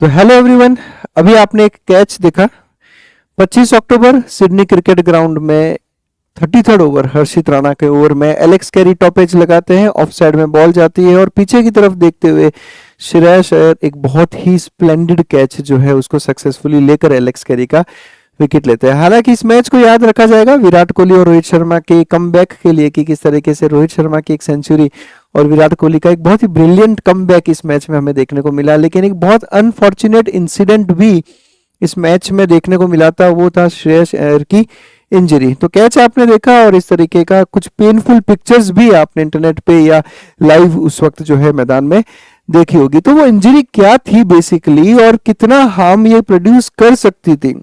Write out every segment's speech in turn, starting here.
तो hello everyone. अभी आपने एक कैच देखा। 25 अक्टूबर सिडनी क्रिकेट ग्राउंड में 33rd ओवर हर्षित राणा के ओवर में एलेक्स कैरी टॉप एज लगाते हैं, ऑफ साइड में बॉल जाती है और पीछे की तरफ देखते हुए श्रेयस अय्यर एक बहुत ही स्प्लेंडेड कैच जो है उसको सक्सेसफुली लेकर एलेक्स कैरी का विकेट लेते हैं। हालांकि इस मैच को याद रखा जाएगा विराट कोहली और रोहित शर्मा के कमबैक के लिए कि किस तरीके से रोहित शर्मा की एक सेंचुरी और विराट कोहली का एक बहुत ही ब्रिलियंट कमबैक इस मैच में हमें देखने को मिला। लेकिन एक बहुत अनफॉर्चुनेट इंसिडेंट भी इस मैच में देखने को मिला था, वो था श्रेयस अय्यर की इंजरी। तो कैच आपने देखा और इस तरीके का कुछ पेनफुल पिक्चर्स भी आपने इंटरनेट पे या लाइव उस वक्त जो है मैदान में देखी होगी। तो वो इंजरी क्या थी बेसिकली और कितना हार्म ये प्रोड्यूस कर सकती थी।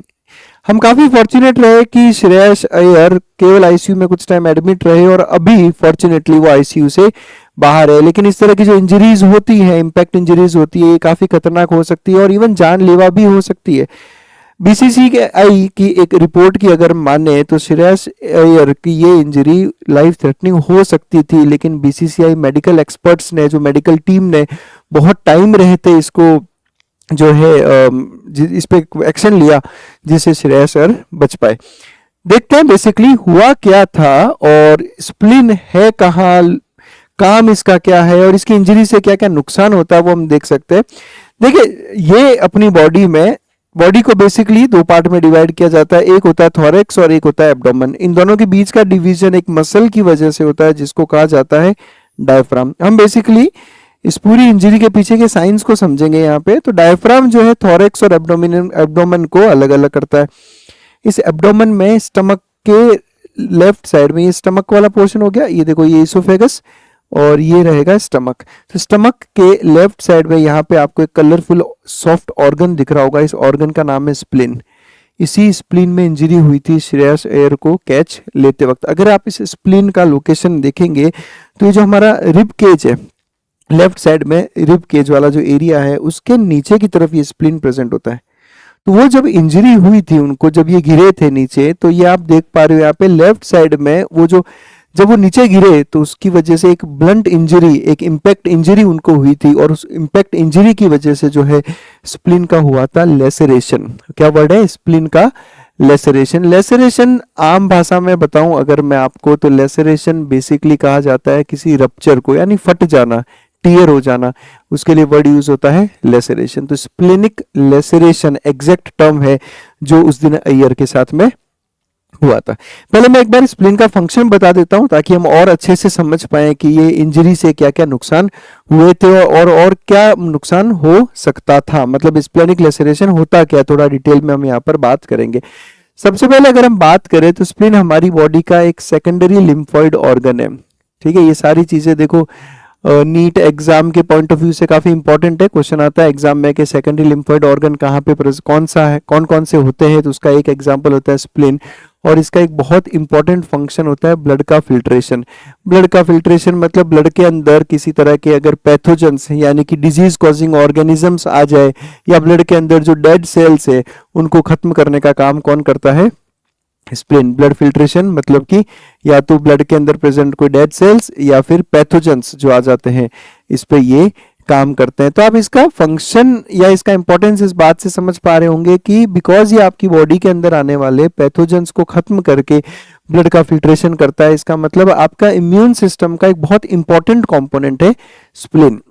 हम काफी फॉर्चुनेट रहे कि श्रेयस अय्यर केवल आईसीयू में कुछ टाइम एडमिट रहे और अभी फॉर्चुनेटली वो आईसीयू से बाहर है। लेकिन इस तरह की जो इंजरीज होती है, इंपैक्ट इंजरीज होती है, ये काफी खतरनाक हो सकती है और इवन जानलेवा भी हो सकती है। बीसीसीआई की एक रिपोर्ट की अगर माने तो श्रेयस अय्यर की ये इंजरी लाइफ थ्रेटनिंग हो सकती थी, लेकिन बीसीसीआई मेडिकल एक्सपर्ट्स ने, जो मेडिकल टीम ने बहुत टाइम रहते इसको जो है इस पे एक्शन लिया जिससे श्रेयस अय्यर बच पाए। देखते हैं बेसिकली हुआ क्या था और स्प्लिन है कहाँ, काम इसका क्या है और इसकी इंजरी से क्या क्या नुकसान होता है वो हम देख सकते हैं। देखिए, ये अपनी बॉडी को बेसिकली दो पार्ट में डिवाइड किया जाता है। एक होता है थोरैक्स और एक होता है एब्डोमेन। इन दोनों के बीच का डिवीजन एक मसल की वजह से होता है जिसको कहा जाता है डायफ्राम। हम बेसिकली इस पूरी इंजरी के पीछे के साइंस को समझेंगे यहाँ पे। तो डायफ्राम जो है थोरैक्स और एब्डोमेन को अलग अलग करता है। इस एब्डोमेन में स्टमक के लेफ्ट साइड में, ये स्टमक वाला पोर्शन हो गया, ये देखो ये इसोफेगस और ये रहेगा स्टमक। तो स्टमक के लेफ्ट साइड में यहाँ पे आपको एक कलरफुल सॉफ्ट ऑर्गन दिख रहा होगा। इस ऑर्गन का नाम है स्प्लिन। इसी स्प्लिन में इंजरी हुई थी श्रेयस अय्यर को कैच लेते वक्त। अगर आप इस स्प्लिन का लोकेशन देखेंगे तो ये जो हमारा रिब केज है, लेफ्ट साइड में रिब केज वाला जो एरिया है उसके नीचे की तरफ ये स्प्लिन प्रेजेंट होता है। तो वो जब इंजरी हुई थी उनको, जब ये गिरे थे नीचे, तो ये आप देख पा रहे हो यहाँ पे लेफ्ट साइड में वो जो जब वो नीचे गिरे तो उसकी वजह से एक ब्लंट इंजरी, एक इम्पैक्ट इंजरी उनको हुई थी और उस इम्पैक्ट इंजरी की वजह से जो है स्प्लिन का हुआ था लेसरेशन। क्या वर्ड है स्प्लिन का? लेसरेशन। लेसरेशन आम भाषा में बताऊं अगर मैं आपको, तो लेसरेशन बेसिकली कहा जाता है किसी रप्चर को, यानी फट जाना, टीयर हो जाना, उसके लिए वर्ड यूज होता है लेसरेशन। तो स्प्लेनिक लेसरेशन एग्जैक्ट टर्म है जो उस दिन अय्यर के साथ में हुआ था। पहले मैं एक बार स्प्लिन का फंक्शन बता देता हूं ताकि हम और अच्छे से समझ पाए कि ये इंजरी से क्या क्या नुकसान हुए थे और क्या नुकसान हो सकता था। मतलब स्प्लेनिक लेसरेशन होता क्या, थोड़ा डिटेल में हम यहाँ पर बात करेंगे। सबसे पहले अगर हम बात करें तो स्प्लिन हमारी बॉडी का एक सेकेंडरी लिम्फॉइड ऑर्गन है। ठीक है, ये सारी चीजें देखो नीट एग्जाम के पॉइंट ऑफ व्यू से काफी इंपॉर्टेंट है। क्वेश्चन आता है एग्जाम में कि सेकेंडरी लिम्फॉइड ऑर्गन कहाँ पे कौन सा है, कौन कौन से होते हैं, तो उसका एक एग्जांपल होता है स्प्लिन। और इसका एक बहुत इंपॉर्टेंट फंक्शन होता है ब्लड का फिल्ट्रेशन। ब्लड का फिल्ट्रेशन मतलब ब्लड के अंदर किसी तरह के अगर पैथोजेंस यानी कि डिजीज कॉजिंग ऑर्गेनिजम्स आ जाए या ब्लड के अंदर जो डेड सेल्स है उनको खत्म करने का काम कौन करता है? स्प्लिन। ब्लड फिल्ट्रेशन मतलब कि या तो ब्लड के अंदर प्रेजेंट कोई डेड सेल्स या फिर पैथोजेंस जो आ जाते हैं, इस पे ये काम करते हैं। तो आप इसका फंक्शन या इसका इंपॉर्टेंस इस बात से समझ पा रहे होंगे कि बिकॉज ये आपकी बॉडी के अंदर आने वाले पैथोजेंस को खत्म करके ब्लड का फिल्ट्रेशन करता है। इसका मतलब आपका इम्यून सिस्टम का एक बहुत इंपॉर्टेंट कंपोनेंट है स्प्लिन।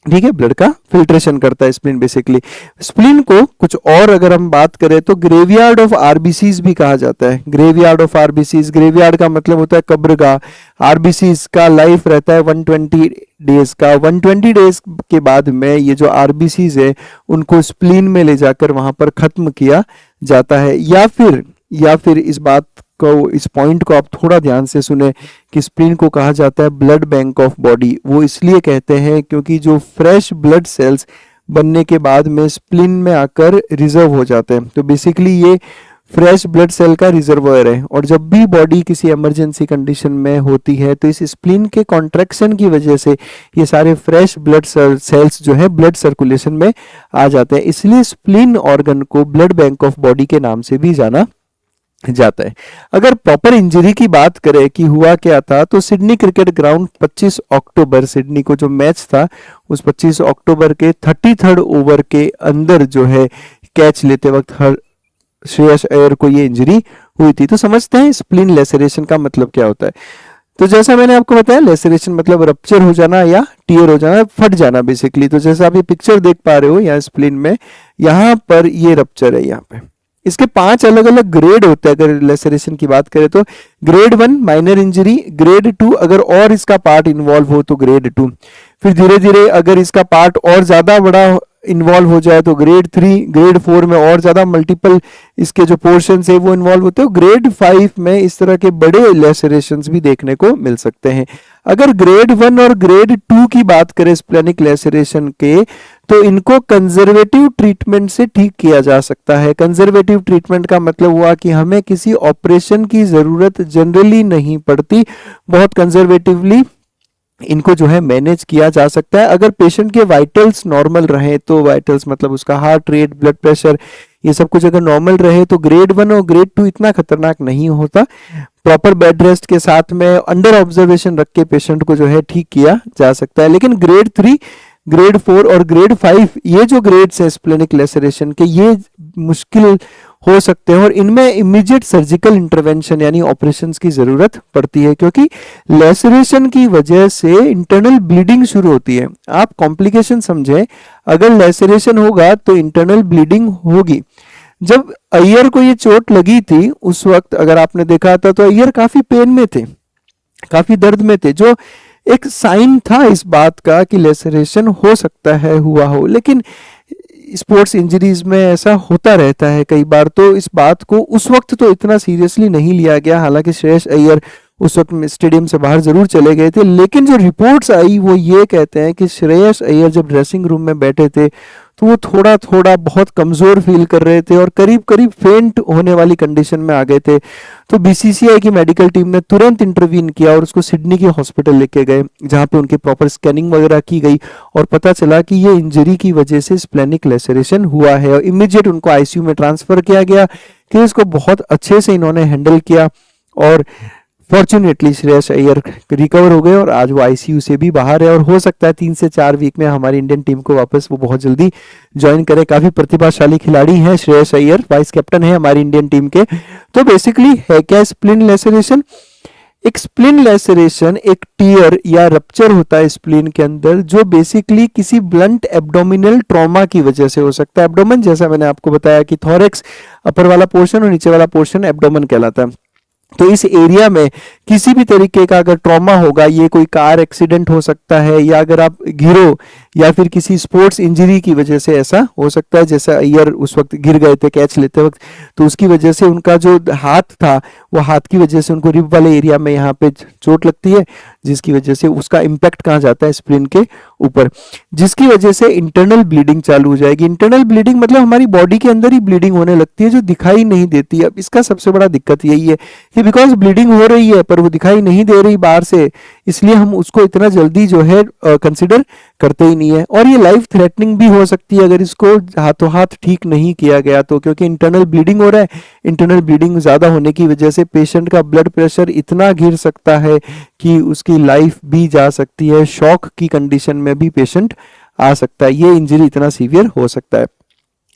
ठीक है, ब्लड का फिल्ट्रेशन करता है स्प्लिन बेसिकली। स्प्लिन को कुछ और अगर हम बात करें तो ग्रेवयार्ड ऑफ आरबीसीज भी कहा जाता है। ग्रेवयार्ड ऑफ आरबीसीज, ग्रेवयार्ड का मतलब होता है कब्रगाह। आरबीसीज का लाइफ रहता है 120 डेज का। 120 डेज के बाद में ये जो आरबीसीज है उनको स्प्लिन में ले जाकर वहां पर खत्म किया जाता है। या फिर इस बात को, इस पॉइंट को आप थोड़ा ध्यान से सुने कि स्प्लिन को कहा जाता है ब्लड बैंक ऑफ बॉडी। वो इसलिए कहते हैं क्योंकि जो फ्रेश ब्लड सेल्स बनने के बाद में स्प्लिन में आकर रिजर्व हो जाते हैं। तो बेसिकली ये फ्रेश ब्लड सेल का रिजर्वायर है और जब भी बॉडी किसी इमरजेंसी कंडीशन में होती है तो इस स्प्लिन के कॉन्ट्रैक्शन की वजह से ये सारे फ्रेश ब्लड सेल्स जो है ब्लड सर्कुलेशन में आ जाते हैं। इसलिए स्प्लिन ऑर्गन को ब्लड बैंक ऑफ बॉडी के नाम से भी जाना जाता है। अगर प्रॉपर इंजरी की बात करें कि हुआ क्या था, तो सिडनी क्रिकेट ग्राउंड 25 अक्टूबर सिडनी को जो मैच था उस 25 अक्टूबर के 33rd ओवर के अंदर जो है कैच लेते वक्त हर श्रेयस अय्यर को ये इंजरी हुई थी। तो समझते हैं स्प्लिन लेसरेशन का मतलब क्या होता है। तो जैसा मैंने आपको बताया, लेसरेशन मतलब रप्चर हो जाना या टीयर हो जाना, फट जाना बेसिकली। तो जैसा आप ये पिक्चर देख पा रहे हो यहाँ स्प्लिन में, यहाँ पर ये रप्चर है यहाँ पे। इसके 5 अलग अलग ग्रेड होते हैं अगर लेसरेशन की बात करें तो। ग्रेड 1 माइनर इंजरी, ग्रेड 2 अगर और इसका पार्ट इन्वॉल्व हो तो ग्रेड 2, फिर धीरे धीरे अगर इसका पार्ट और ज्यादा बड़ा इन्वॉल्व हो जाए तो ग्रेड 3, ग्रेड 4 में और ज्यादा मल्टीपल इसके जो पोर्शन है वो इन्वॉल्व होते हैं। ग्रेड 5 में इस तरह के बड़े लेसरेशंस भी देखने को मिल सकते हैं। अगर ग्रेड 1 और ग्रेड 2 की बात करें स्प्लेनिक लेसरेशन के, तो इनको कंजर्वेटिव ट्रीटमेंट से ठीक किया जा सकता है। कंजर्वेटिव ट्रीटमेंट का मतलब हुआ कि हमें किसी ऑपरेशन की जरूरत जनरली नहीं पड़ती, बहुत कंजर्वेटिवली इनको जो है मैनेज किया जा सकता है। अगर पेशेंट के वाइटल्स नॉर्मल रहे, तो वाइटल्स मतलब उसका हार्ट रेट, ब्लड प्रेशर, ये सब कुछ अगर नॉर्मल रहे तो ग्रेड 1 और ग्रेड 2 इतना खतरनाक नहीं होता। प्रॉपर बेड रेस्ट के साथ में अंडर ऑब्जर्वेशन रख के पेशेंट को जो है ठीक किया जा सकता है। लेकिन ग्रेड 3, ग्रेड 4 और ग्रेड 5 ये जो ग्रेड्स है स्प्लेनिक लेसरेशन के, ये मुश्किल हो सकते हैं और इनमें इमीडिएट सर्जिकल इंटरवेंशन यानी ऑपरेशंस की जरूरत पड़ती है, क्योंकि लेसरेशन की वजह से इंटरनल ब्लीडिंग शुरू होती है। आप कॉम्प्लिकेशन समझें, अगर लेसरेशन होगा तो इंटरनल ब्लीडिंग होगी। जब अय्यर को ये चोट लगी थी उस वक्त अगर आपने देखा था तो अय्यर काफी पेन में थे, काफी दर्द में थे, जो एक साइन था इस बात का कि लेसरेशन हो सकता है हुआ हो। लेकिन स्पोर्ट्स इंजरीज में ऐसा होता रहता है कई बार, तो इस बात को उस वक्त तो इतना सीरियसली नहीं लिया गया। हालांकि श्रेयस अय्यर उस वक्त स्टेडियम से बाहर जरूर चले गए थे, लेकिन जो रिपोर्ट्स आई वो ये कहते हैं कि श्रेयस अय्यर जब ड्रेसिंग रूम में बैठे थे तो वो थोड़ा थोड़ा बहुत कमजोर फील कर रहे थे और करीब करीब फेंट होने वाली कंडीशन में आ गए थे। तो बीसीसीआई की मेडिकल टीम ने तुरंत इंटरवीन किया और उसको सिडनी के हॉस्पिटल लेके गए, जहां पे उनकी प्रॉपर स्कैनिंग वगैरह की गई और पता चला कि ये इंजरी की वजह से स्प्लेनिक लेसरेशन हुआ है। और इमीडिएट उनको आईसीयू में ट्रांसफर किया गया। केस को बहुत अच्छे से इन्होंने हैंडल किया और फॉर्चुनेटली श्रेयस अय्यर रिकवर हो गए और आज वो आईसीयू से भी बाहर है और हो सकता है 3 से 4 वीक में हमारी इंडियन टीम को वापस वो बहुत जल्दी ज्वाइन करे। काफी प्रतिभाशाली खिलाड़ी हैं श्रेयस अय्यर, वाइस कैप्टन है हमारी इंडियन टीम के। तो बेसिकली है क्या स्प्लिन लेसरेशन? एक स्प्लिन लेसरेशन एक टीयर या रप्चर होता है स्प्लिन के अंदर, जो बेसिकली किसी ब्लंट एब्डोमिनल ट्रॉमा की वजह से हो सकता है। एब्डोमेन जैसा मैंने आपको बताया कि थोरेक्स अपर वाला पोर्शन और नीचे वाला पोर्शन एब्डोमेन कहलाता है। तो इस एरिया में किसी भी तरीके का अगर ट्रॉमा होगा, ये कोई कार एक्सीडेंट हो सकता है या अगर आप गिरो या फिर किसी स्पोर्ट्स इंजरी की वजह से ऐसा हो सकता है। जैसे अय्यर उस वक्त गिर गए थे कैच लेते वक्त, तो उसकी वजह से उनका जो हाथ था वो हाथ की वजह से उनको रिब वाले एरिया में यहाँ पे चोट लगती है, जिसकी वजह से उसका इम्पैक्ट कहाँ जाता है स्प्लिन के ऊपर, जिसकी वजह से इंटरनल ब्लीडिंग चालू हो जाएगी। इंटरनल ब्लीडिंग मतलब हमारी बॉडी के अंदर ही ब्लीडिंग होने लगती है जो दिखाई नहीं देती। अब इसका सबसे बड़ा दिक्कत यही है कि बिकॉज ब्लीडिंग हो रही है पर वो दिखाई नहीं दे रही बाहर से, इसलिए हम उसको इतना जल्दी जो है कंसिडर करते ही नहीं है। और ये लाइफ थ्रेटनिंग भी हो सकती है अगर इसको हाथों हाथ ठीक नहीं किया गया तो, क्योंकि इंटरनल ब्लीडिंग हो रहा है। इंटरनल ब्लीडिंग ज्यादा होने की वजह से पेशेंट का ब्लड प्रेशर इतना गिर सकता है कि उसकी लाइफ भी जा सकती है, शॉक की कंडीशन में भी पेशेंट आ सकता है। ये इंजरी इतना सीवियर हो सकता है।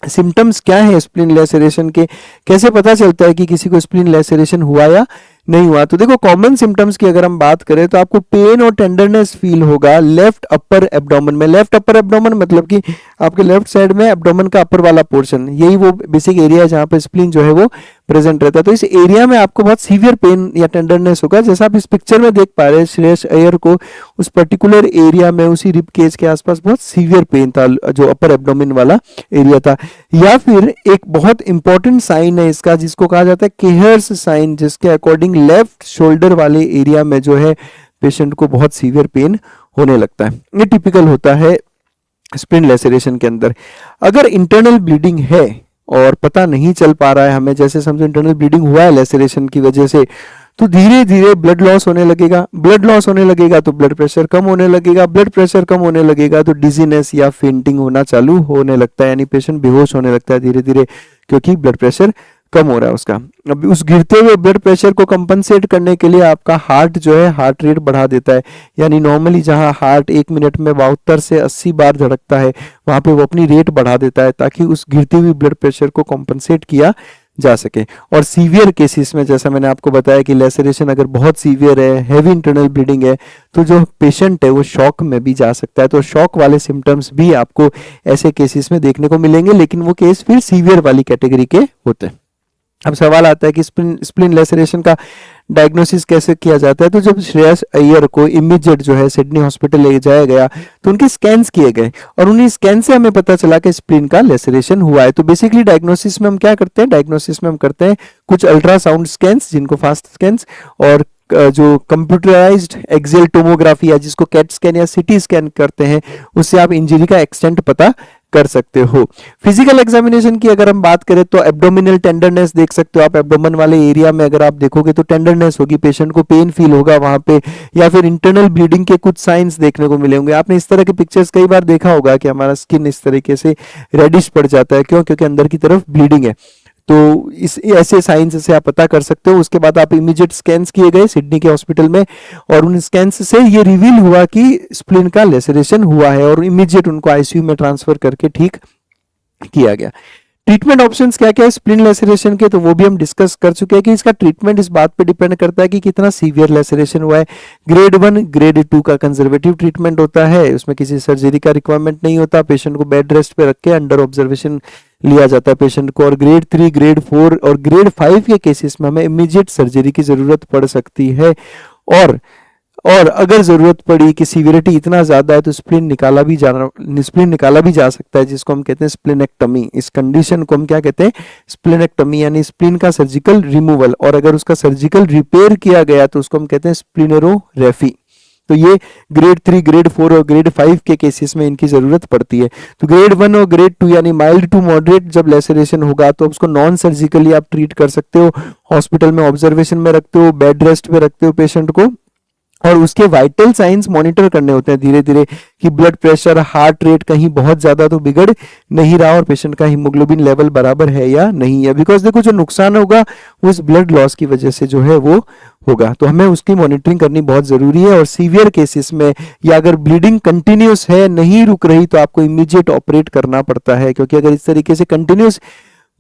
सिम्टम्स क्या है स्प्लिन लेसरेशन के? कैसे पता चलता है कि किसी को स्प्लिन लेसरेशन हुआ या नहीं हुआ? तो देखो, कॉमन सिम्टम्स की अगर हम बात करें तो आपको पेन और टेंडरनेस फील होगा लेफ्ट अपर एब्डोमेन में। लेफ्ट अपर एब्डोमेन मतलब कि आपके लेफ्ट साइड में एब्डोमेन का अपर वाला पोर्शन, यही वो बेसिक एरिया है जहां पे स्प्लिन जो है वो प्रेजेंट रहता है। तो इस एरिया में आपको बहुत सीवियर पेन या टेंडरनेस होगा, जैसा आप इस पिक्चर में देख पा रहे हैं श्रेयस अय्यर को उस पर्टिकुलर एरिया में उसी रिब केज के आसपास बहुत सीवियर पेन था जो अपर एब्डोमेन वाला एरिया था। या फिर एक बहुत इंपॉर्टेंट साइन है इसका जिसको कहा जाता है केहर्स साइन, जिसके अकॉर्डिंग लेफ्ट शोल्डर वाले एरिया में जो है पेशेंट को बहुत सीवियर पेन होने लगता है। ये टिपिकल होता है स्प्लिन लेसरेशन के अंदर। अगर इंटरनल ब्लीडिंग है और पता नहीं चल पा रहा है हमें, जैसे समझो इंटरनल ब्लीडिंग हुआ है लेसरेशन की वजह से, तो धीरे धीरे ब्लड लॉस होने लगेगा। ब्लड लॉस होने लगेगा तो ब्लड प्रेशर कम होने लगेगा। ब्लड प्रेशर कम होने लगेगा तो डिजीनेस या फेंटिंग होना चालू होने लगता है, यानी पेशेंट बेहोश होने लगता है धीरे धीरे, क्योंकि ब्लड प्रेशर कम हो रहा है उसका। अब उस गिरते हुए ब्लड प्रेशर को कंपनसेट करने के लिए आपका हार्ट जो है हार्ट रेट बढ़ा देता है, यानी नॉर्मली जहां हार्ट 1 मिनट में 72 से 80 बार धड़कता है वहां पे वो अपनी रेट बढ़ा देता है ताकि उस गिरती हुई ब्लड प्रेशर को कंपनसेट किया जा सके। और सीवियर केसेस में जैसा मैंने आपको बताया कि लेसरेशन अगर बहुत सीवियर है, हैवी इंटरनल ब्लीडिंग है, तो जो पेशेंट है वो शॉक में भी जा सकता है। तो शॉक वाले सिम्टम्स भी आपको ऐसे केसेस में देखने को मिलेंगे, लेकिन वो केस फिर सीवियर वाली कैटेगरी के होते हैं। अब सवाल आता है कि स्प्लिन लेसरेशन का डायग्नोसिस कैसे किया जाता है। तो जब श्रेयस अय्यर को इमीडिएट जो है सिडनी हॉस्पिटल ले जाया गया तो उनके स्कैन्स किए गए और उन्हीं स्कैन से हमें पता चला कि स्प्लिन का लेसरेशन हुआ है। तो बेसिकली डायग्नोसिस में हम क्या करते हैं, डायग्नोसिस में हम करते हैं कुछ अल्ट्रासाउंड स्कैन्स जिनको फास्ट स्कैन्स, और जो कंप्यूटराइज्ड एक्सियल टोमोग्राफी या जिसको कैट स्कैन या सिटी स्कैन करते हैं, उससे आप इंजरी का एक्सटेंट पता कर सकते हो। फिजिकल एग्जामिनेशन की अगर हम बात करें तो एब्डोमिनल टेंडरनेस देख सकते हो आप। एब्डोमेन वाले एरिया में अगर आप देखोगे तो टेंडरनेस होगी, पेशेंट को पेन फील होगा वहां पे, या फिर इंटरनल ब्लीडिंग के कुछ साइंस देखने को मिलेंगे। आपने इस तरह के पिक्चर्स कई बार देखा होगा कि हमारा स्किन इस तरीके से रेडिश पड़ जाता है, क्यों? क्योंकि अंदर की तरफ ब्लीडिंग है। तो इस ऐसे साइंस से आप पता कर सकते हो। उसके बाद आप इमीडिएट स्कैन्स किए गए सिडनी के हॉस्पिटल में और उन स्कैन्स से ये रिवील हुआ कि स्प्लिन का लेसरेशन हुआ है और इमीडिएट उनको आईसीयू में ट्रांसफर करके ठीक किया गया। ट्रीटमेंट ऑप्शंस क्या क्या है स्प्लिन लेसरेशन के, तो वो भी हम डिस्कस कर चुके हैं कि इसका ट्रीटमेंट इस बात पे डिपेंड करता है कि कितना सीवियर लेसरेशन हुआ है। ग्रेड 1 ग्रेड 2 का कंजर्वेटिव ट्रीटमेंट होता है, उसमें किसी सर्जरी का रिक्वायरमेंट नहीं होता, पेशेंट को बेड रेस्ट पे रख के अंडर ऑब्जर्वेशन लिया जाता है पेशेंट को। और ग्रेड 3 ग्रेड 4 और ग्रेड 5 के केसेस में हमें इमीडिएट सर्जरी की जरूरत पड़ सकती है। और अगर जरूरत पड़ी कि सीवियरिटी इतना ज्यादा है तो स्प्लिन निकाला भी जा सकता है, जिसको हम कहते हैं स्प्लिनेक्टमी। इस कंडीशन को हम क्या कहते हैं, स्प्लिनेक्टमी, यानी स्प्लिन का सर्जिकल रिमूवल। और अगर उसका सर्जिकल रिपेयर किया गया तो उसको हम कहते हैं स्प्लिनेरोरेफी। तो ये ग्रेड 3 ग्रेड 4 और ग्रेड 5 के केसेस में इनकी जरूरत पड़ती है। तो ग्रेड 1 और ग्रेड 2 यानी माइल्ड टू मॉडरेट जब लेसरेशन होगा तो उसको नॉन सर्जिकली आप ट्रीट कर सकते हो, हॉस्पिटल में ऑब्जर्वेशन में रखते हो, बेड रेस्ट पे रखते हो पेशेंट को, और उसके वाइटल साइंस मॉनिटर करने होते हैं धीरे धीरे कि ब्लड प्रेशर, हार्ट रेट कहीं बहुत ज्यादा तो बिगड़ नहीं रहा और पेशेंट का हीमोग्लोबिन लेवल बराबर है या नहीं है। बिकॉज देखो जो नुकसान होगा वो इस ब्लड लॉस की वजह से जो है वो होगा, तो हमें उसकी मॉनिटरिंग करनी बहुत जरूरी है। और सीवियर केसेस में या अगर ब्लीडिंग कंटिन्यूस है, नहीं रुक रही, तो आपको इमीडिएट ऑपरेट करना पड़ता है, क्योंकि अगर इस तरीके से कंटिन्यूस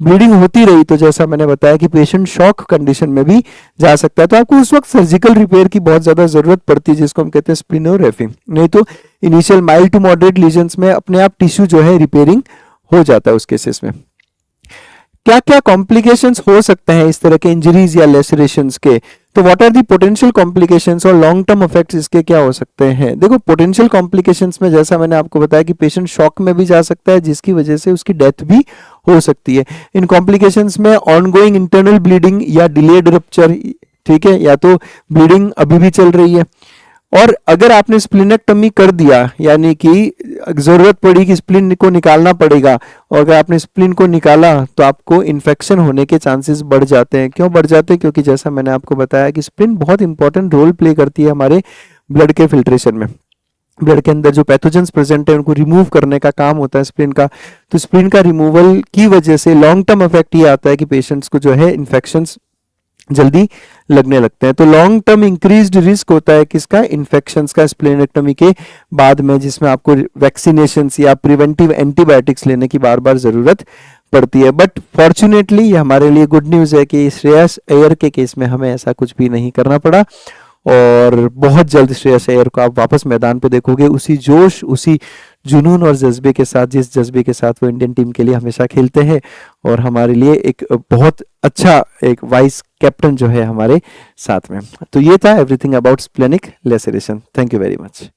ब्लीडिंग होती रही तो जैसा मैंने बताया कि पेशेंट शॉक कंडीशन में भी जा सकता है। तो आपको उस वक्त सर्जिकल रिपेयर की बहुत ज्यादा जरूरत पड़ती है, जिसको हम कहते हैं स्प्लिनोरेफी। नहीं तो initial mild to moderate lesions में अपने आप टिश्यू जो है रिपेयरिंग हो जाता है उस केसेस में। क्या क्या कॉम्प्लिकेशंस हो सकते हैं इस तरह के इंजरीज या लेसरेशंस के, तो what are the potential complications और लॉन्ग टर्म इफेक्ट्स इसके क्या हो सकते हैं। देखो पोटेंशियल कॉम्प्लिकेशंस में जैसा मैंने आपको बताया कि पेशेंट शॉक में भी जा सकता है, जिसकी वजह से उसकी डेथ भी हो सकती है। इन कॉम्प्लिकेशंस में ऑनगोइंग इंटरनल ब्लीडिंग या डिलेड रप्चर, ठीक है, या तो ब्लीडिंग अभी भी चल रही है। और अगर आपने स्प्लिनेक्टमी कर दिया, यानी कि जरूरत पड़ी कि स्प्लिन को निकालना पड़ेगा, और अगर आपने स्प्लिन को निकाला तो आपको इन्फेक्शन होने के चांसेस बढ़ जाते हैं। क्यों बढ़ जाते हैं? क्योंकि जैसा मैंने आपको बताया कि स्प्लिन बहुत इंपॉर्टेंट रोल प्ले करती है हमारे ब्लड के फिल्ट्रेशन में। ब्लड के अंदर जो पैथोजेंस प्रेजेंट है उनको रिमूव करने का काम होता है स्प्लिन का। तो स्प्लिन का रिमूवल की वजह से लॉन्ग टर्म इफेक्ट ये आता है कि पेशेंट्स को जो है इन्फेक्शंस जल्दी लगने लगते हैं। तो लॉन्ग टर्म इंक्रीज्ड रिस्क होता है किसका, इन्फेक्शंस का स्प्लेनेक्टमी के बाद में, जिसमें आपको वैक्सीनेशंस या प्रिवेंटिव एंटीबायोटिक्स लेने की बार बार जरूरत पड़ती है। बट फॉर्चुनेटली ये हमारे लिए गुड न्यूज है कि श्रेयस अय्यर के केस में हमें ऐसा कुछ भी नहीं करना पड़ा, और बहुत जल्द श्रेयस अय्यर को आप वापस मैदान पे देखोगे उसी जोश, उसी जुनून और जज्बे के साथ, जिस जज्बे के साथ वो इंडियन टीम के लिए हमेशा खेलते हैं, और हमारे लिए एक बहुत अच्छा एक वाइस कैप्टन जो है हमारे साथ में। तो ये था everything about splenic laceration. Thank you very much.